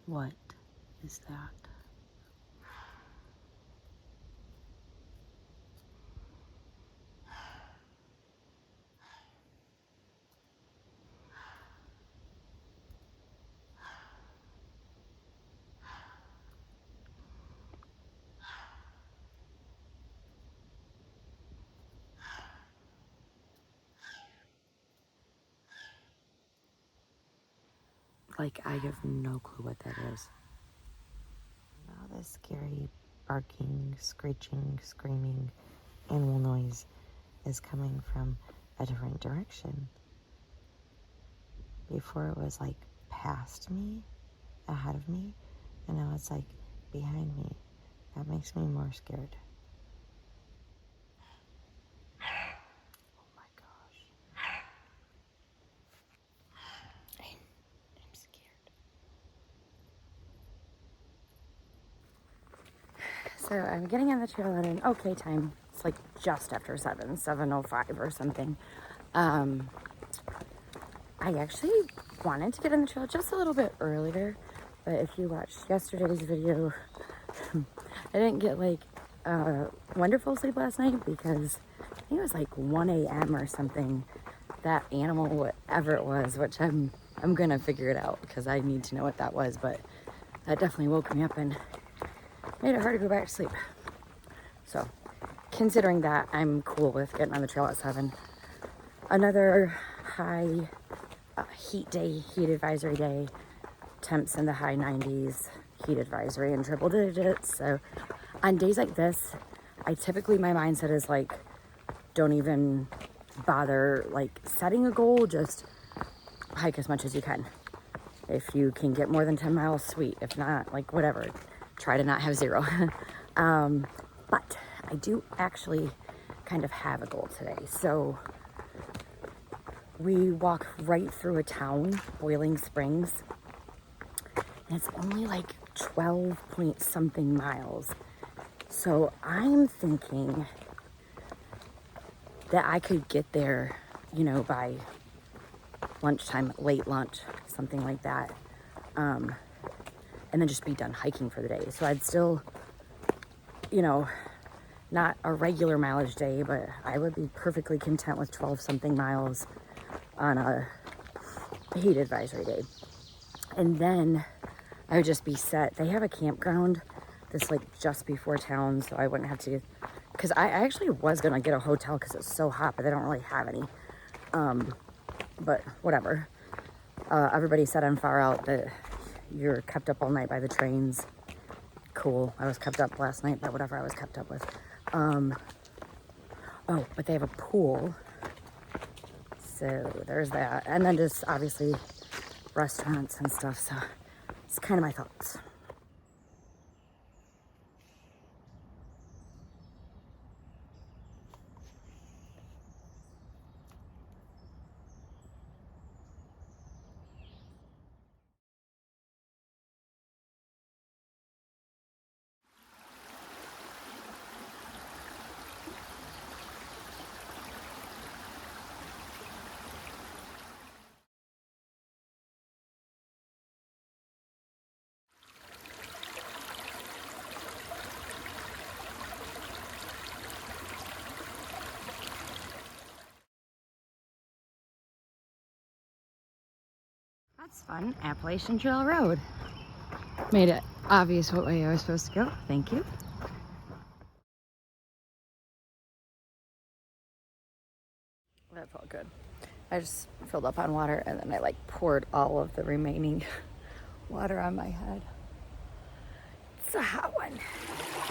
What is that? Like, I have no clue what that is. Now this scary barking, screeching, screaming animal noise is coming from a different direction. Before it was like past me, ahead of me, and now it's like behind me. That makes me more scared. Oh my gosh. I'm scared. So I'm getting on the trail at an okay time. It's like just after 7:05 or something. I actually wanted to get on the trail just a little bit earlier, but if you watched yesterday's video, I didn't get like wonderful sleep last night because I think it was like 1 a.m. or something. That animal, whatever it was, which I'm gonna figure it out because I need to know what that was, but that definitely woke me up and made it hard to go back to sleep. So considering that, I'm cool with getting on the trail at 7. Another high heat day, heat advisory day, temps in the high 90s, heat advisory in triple digits. So on days like this, my mindset is like, don't even bother like setting a goal, just hike as much as you can. If you can get more than 10 miles, sweet. If not, like whatever, try to not have 0. But I do actually kind of have a goal today. So we walk right through a town, Boiling Springs, and it's only like 12 point something miles. So I'm thinking that I could get there, by lunchtime, late lunch, something like that, and then just be done hiking for the day. So I'd still, not a regular mileage day, but I would be perfectly content with 12 something miles on a heat advisory day. And then I would just be set. They have a campground that's like just before town, so I wouldn't have to, because I actually was gonna get a hotel because it's so hot, but they don't really have any. But whatever. Everybody said on Far Out that you're kept up all night by the trains. Cool. I was kept up last night by whatever I was kept up with. Oh, but they have a pool. So there's that. And then just obviously restaurants and stuff. So it's kind of my thoughts. That's fun. Appalachian Trail Road. Made it obvious what way I was supposed to go. Thank you. That felt good. I just filled up on water and then I like poured all of the remaining water on my head. It's a hot one.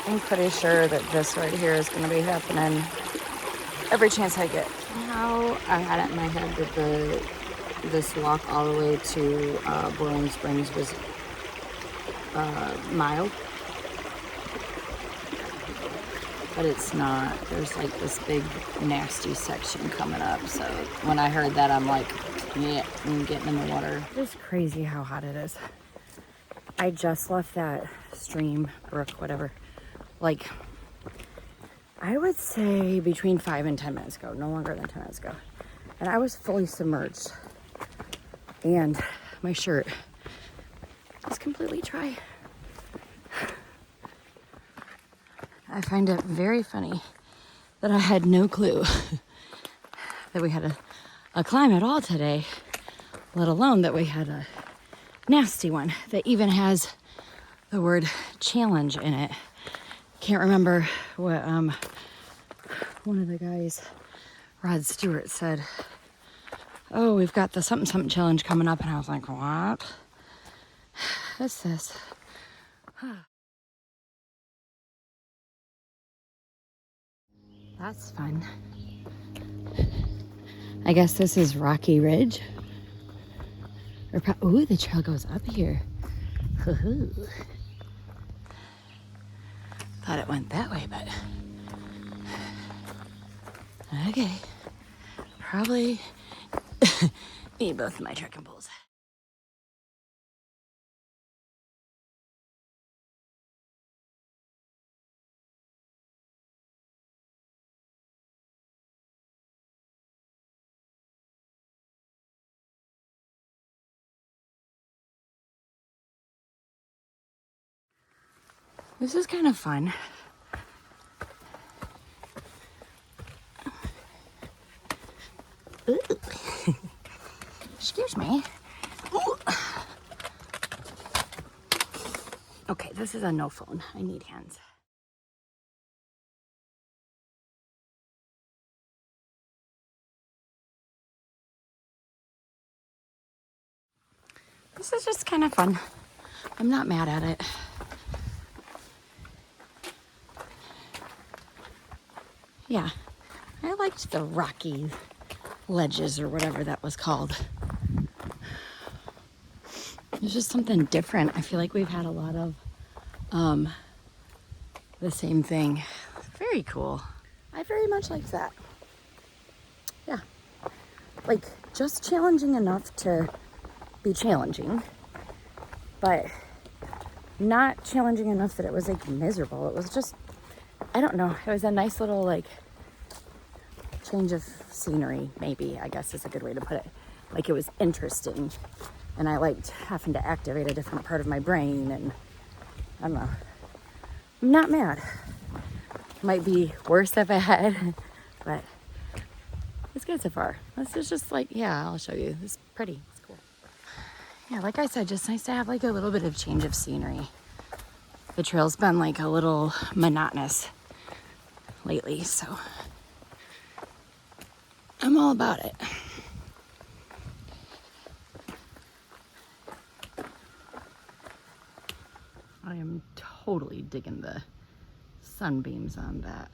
I'm pretty sure that this right here is going to be happening every chance I get. How I had it in my head that this walk all the way to Boiling Springs was mild, but it's not. There's like this big nasty section coming up, so when I heard that, I'm like, yeah, I'm getting in the water. It's crazy how hot it is. I just left that stream, brook, whatever, like I would say between 5 and 10 minutes ago, no longer than 10 minutes ago, and I was fully submerged, and my shirt is completely dry. I find it very funny that I had no clue that we had a climb at all today, let alone that we had a nasty one that even has the word challenge in it. Can't remember what one of the guys, Rod Stewart, said. Oh, we've got the something something challenge coming up, and I was like, what? What's this? That's fun. I guess this is Rocky Ridge. Ooh, the trail goes up here. Thought it went that way, but okay. Probably need both of my trekking poles. This is kind of fun. Ooh. Excuse me. Ooh. Okay, this is a no phone. I need hands. This is just kind of fun. I'm not mad at it. Yeah, I liked the rocky ledges or whatever that was called. It's just something different. I feel like we've had a lot of the same thing. Very cool. I very much like that. Yeah, like just challenging enough to be challenging, but not challenging enough that it was like miserable. It was just, I don't know, it was a nice little like change of scenery, maybe, I guess is a good way to put it. Like it was interesting, and I liked having to activate a different part of my brain, and I don't know. I'm not mad. Might be worse if I had, but it's good so far. This is just like, yeah, I'll show you. It's pretty. It's cool. Yeah, like I said, just nice to have like a little bit of change of scenery. The trail's been like a little monotonous lately, so I'm all about it. I am totally digging the sunbeams on that.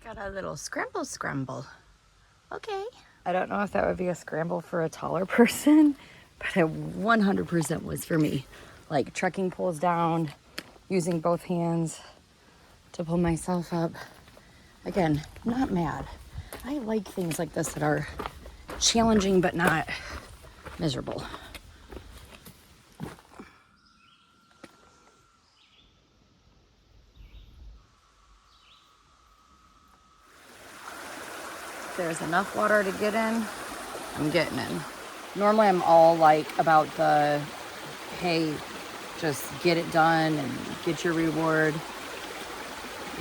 Got a little scramble. Okay. I don't know if that would be a scramble for a taller person, but it 100% was for me. Like trekking poles down, using both hands to pull myself up. Again, not mad. I like things like this that are challenging but not miserable. If there's enough water to get in, I'm getting in. Normally I'm all like about the, hey, just get it done and get your reward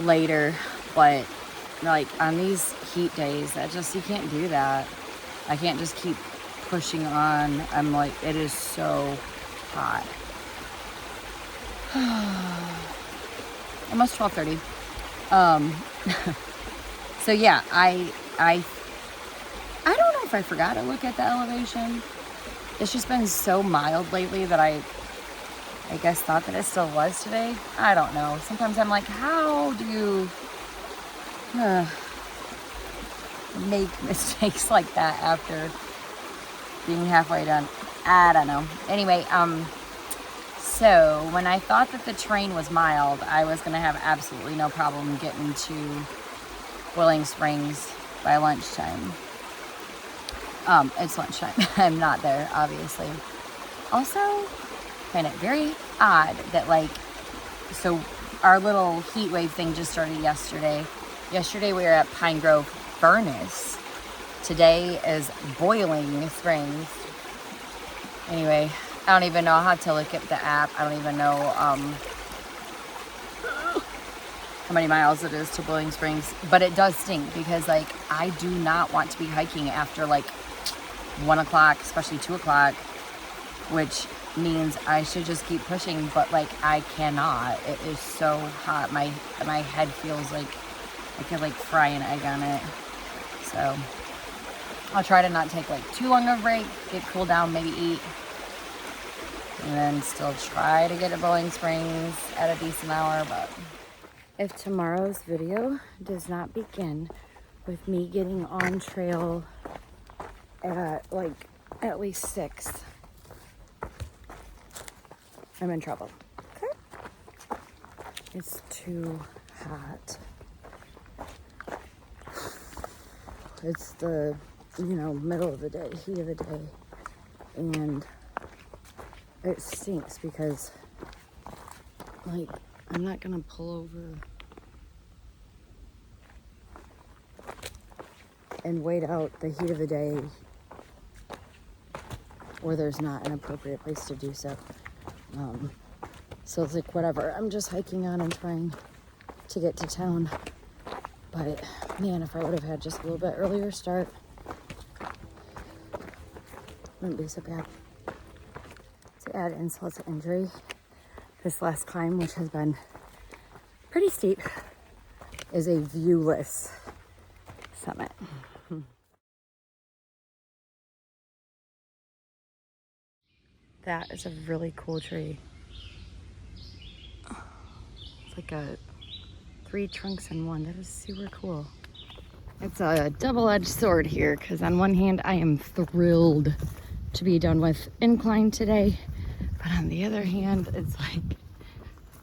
later. But like on these heat days, you can't do that. I can't just keep pushing on. I'm like, it is so hot. Almost 12:30. So yeah, I don't know if I forgot to look at the elevation. It's just been so mild lately that I guess thought that it still was today. I don't know. Sometimes I'm like, how do you make mistakes like that after being halfway done? I don't know. Anyway, so when I thought that the terrain was mild, I was gonna have absolutely no problem getting to Boiling Springs by lunchtime. It's lunchtime. I'm not there, obviously. Also, find it very odd that so our little heat wave thing just started yesterday. Yesterday we were at Pine Grove Furnace. Today is Boiling Springs. Anyway, I don't even know how to look at the app. I don't even know how many miles it is to Boiling Springs, but it does stink because like I do not want to be hiking after like 1 o'clock, especially 2 o'clock, which means I should just keep pushing, but like I cannot. It is so hot. My head feels like I could like fry an egg on it. So I'll try to not take like too long of a break, get cooled down, maybe eat, and then still try to get to Boiling Springs at a decent hour. But if tomorrow's video does not begin with me getting on trail at like at least 6, I'm in trouble. Okay. It's too hot. It's the, middle of the day, heat of the day, and it stinks because, like, I'm not gonna pull over and wait out the heat of the day where there's not an appropriate place to do so. So it's like, whatever, I'm just hiking on and trying to get to town. But man, if I would have had just a little bit earlier start, wouldn't be so bad. To add insult to injury, this last climb, which has been pretty steep, is a viewless summit. That is a really cool tree. It's like a 3 trunks in one. That is super cool. It's a double-edged sword here, because on one hand I am thrilled to be done with incline today, but on the other hand it's like,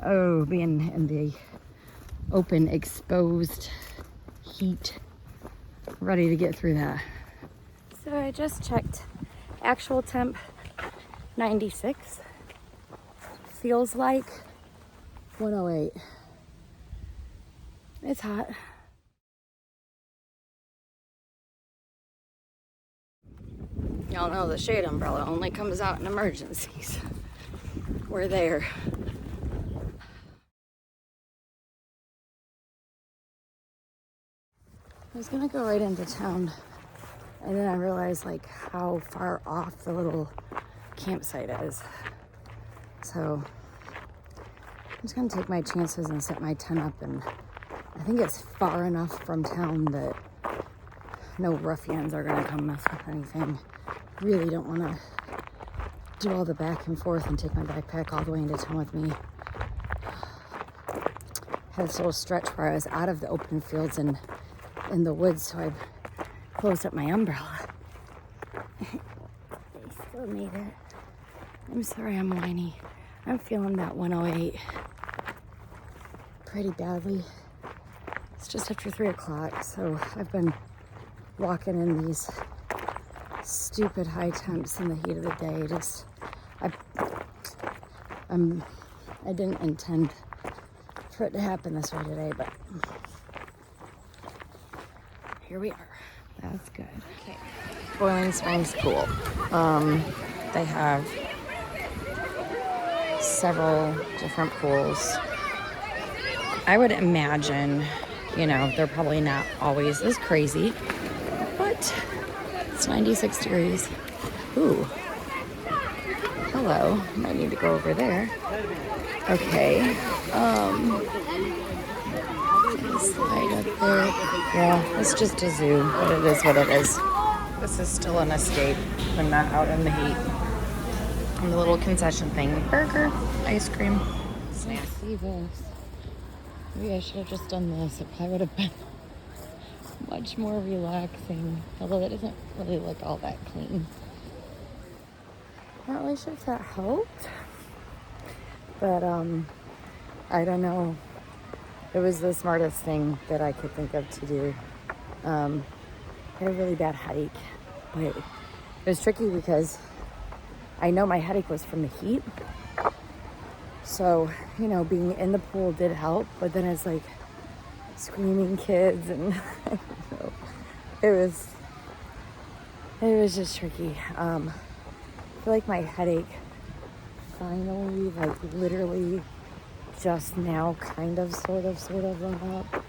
oh, being in the open, exposed heat, ready to get through that. So I just checked, actual temp 96, feels like 108. It's hot. Y'all know the shade umbrella only comes out in emergencies. We're there. I was gonna go right into town, and then I realized like how far off the little campsite is. So I'm just gonna take my chances and set my tent up, and I think it's far enough from town that no ruffians are gonna come mess with anything. Really don't wanna do all the back and forth and take my backpack all the way into town with me. Had this little stretch where I was out of the open fields and in the woods, so I closed up my umbrella. I still need it. I'm sorry I'm whiny. I'm feeling that 108 pretty badly. It's just after 3 o'clock, so I've been walking in these stupid high temps in the heat of the day. I didn't intend for it to happen this way today, but here we are. That's good. Okay. Boiling Springs Pool. They have several different pools. I would imagine, they're probably not always as crazy, but it's 96 degrees. Ooh. Hello. Might need to go over there. Okay. Slide up there. Yeah, it's just a zoo, but it is what it is. This is still an escape when not out in the heat. And the little concession thing. Burger, ice cream. Let's see this. Maybe I should have just done this. It probably would have been much more relaxing. Although it doesn't really look all that clean. Not really sure if that helped. But, I don't know. It was the smartest thing that I could think of to do. I had a really bad headache, but it was tricky because I know my headache was from the heat. So, being in the pool did help, but then it's like screaming kids and it was just tricky. I feel like my headache finally, like literally just now kind of sort of run up.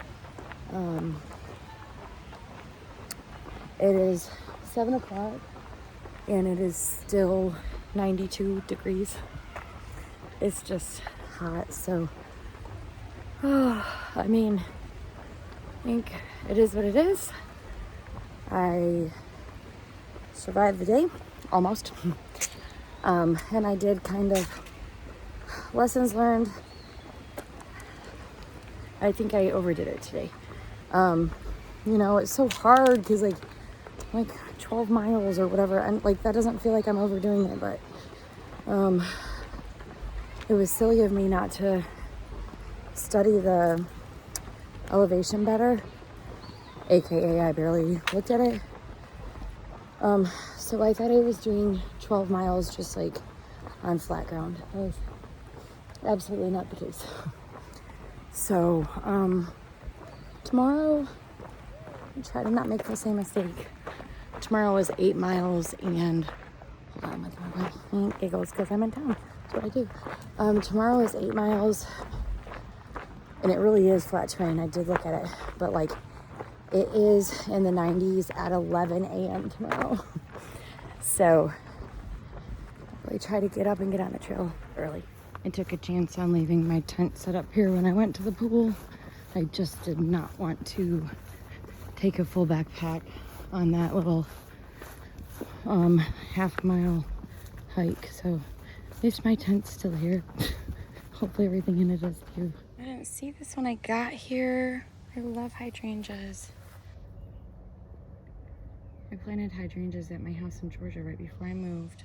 It is 7 o'clock and it is still 92 degrees. It's just hot, so I mean, I think it is what it is. I survived the day, almost. And I did kind of lessons learned. I think I overdid it today. You know, it's so hard because like 12 miles or whatever, and like that doesn't feel like I'm overdoing it, but it was silly of me not to study the elevation better, aka I barely looked at it. So I thought I was doing 12 miles just like on flat ground. That was absolutely not the case. So tomorrow, I'll try to not make the same mistake. Tomorrow is 8 miles and hold on, I'm looking at my giggles because I'm in town. That's what I do. Tomorrow is 8 miles and it really is flat terrain. I did look at it, but like it is in the 90s at 11 a.m. tomorrow. So I really try to get up and get on the trail early. I took a chance on leaving my tent set up here when I went to the pool. I just did not want to take a full backpack on that little half-mile hike. So at least my tent's still here. Hopefully everything in it is too. I didn't see this when I got here. I love hydrangeas. I planted hydrangeas at my house in Georgia right before I moved.